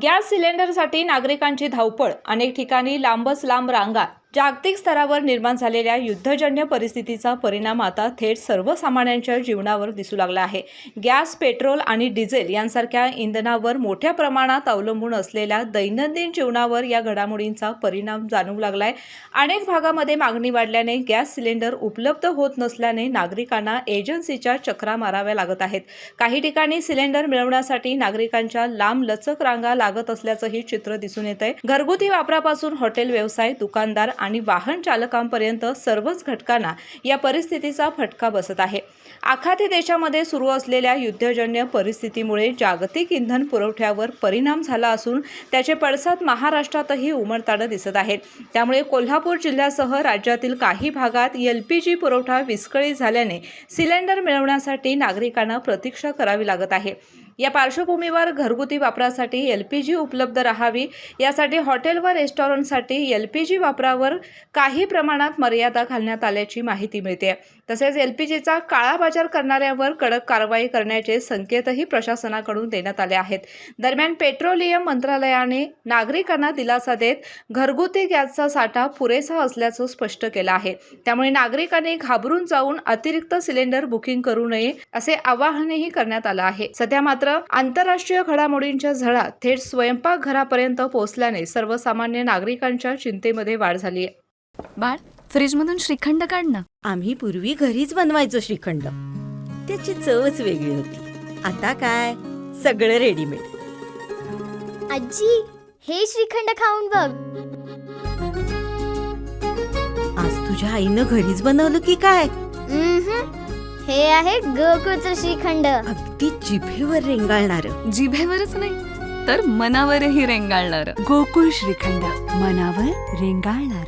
Gas सिलेंडरसाठी नागरिकांची धावपळ, अनेक ठिकाणी लांबच लांब रांगा. जागतिक स्तरावर निर्माण झालेल्या युद्धजन्य परिस्थितीचा परिणाम आता थेट सर्वसामान्यांच्या जीवनावर दिसू लागला आहे. गॅस, पेट्रोल आणि डिझेल यांसारख्या इंधनावर मोठ्या प्रमाणात अवलंबून असलेल्या दैनंदिन जीवनावर या घडामोडींचा परिणाम जाणवू लागलाय. अनेक भागामध्ये मागणी वाढल्याने गॅस सिलेंडर उपलब्ध होत नसल्याने नागरिकांना एजन्सीच्या चक्रा माराव्या लागत आहेत. काही ठिकाणी सिलेंडर मिळवण्यासाठी नागरिकांच्या लांब लचक रांगा लागत असल्याचंही चित्र दिसून येत आहे. घरगुती वापरापासून हॉटेल व्यवसाय, दुकानदार आणि वाहन चालकांपर्यंत सर्वच घटकांना या परिस्थितीचा फटका बसत आहे. आखाती देशामध्ये सुरू असलेल्या युद्धजन्य परिस्थितीमुळे जागतिक इंधन पुरवठ्यावर परिणाम झाला असून त्याचे पडसाद महाराष्ट्रातही उमटताना दिसत आहेत. त्यामुळे कोल्हापूर जिल्ह्यासह राज्यातील काही भागात LPG पुरवठा विस्कळीत झाल्याने सिलेंडर मिळवण्यासाठी नागरिकांना प्रतीक्षा करावी लागत आहे. या पार्श्वभूमीवर घरगुती वापरासाठी LPG उपलब्ध राहावी यासाठी हॉटेल व रेस्टॉरंटसाठी LPG वापरावर काही प्रमाणात मर्यादा घालण्यात आल्याची माहिती मिळते. तसेच LPGचा काळाबाजार करणाऱ्यांवर कडक कारवाई करण्याचे संकेतही प्रशासनाकडून देण्यात आले आहेत. दरम्यान पेट्रोलियम मंत्रालयाने नागरिकांना दिलासा देत घरगुती गॅसचा साठा पुरेसा असल्याचं स्पष्ट केलं आहे. त्यामुळे नागरिकांनी घाबरून जाऊन अतिरिक्त सिलेंडर बुकिंग करू नये असे आवाहनही करण्यात आलं आहे. सध्या मात्र आंतरराष्ट्रीय घडामोडींच्या झळा थेट स्वयंपाकघरापर्यंत पोहोचल्याने सर्वसामान्य नागरिकांच्या चिंतेमध्ये वाढ झाली आहे. बाळ, फ्रीजमधून श्रीखंड काढ ना. आम्ही पूर्वी घरीच बनवायचो श्रीखंड. त्याची चवच वेगळी होती. आता काय सगळं रेडीमेड. आजी, हे श्रीखंड खाऊन बघ. आज तुझ्या आईनं घरीच बनवलं की काय? हे आहे गोकुळचं श्रीखंड. अगदी जिभेवर रेंगाळणार. जिभेवरच नाही तर मनावरही रेंगाळणार. गोकुळ श्रीखंड, मनावर रेंगाळणार.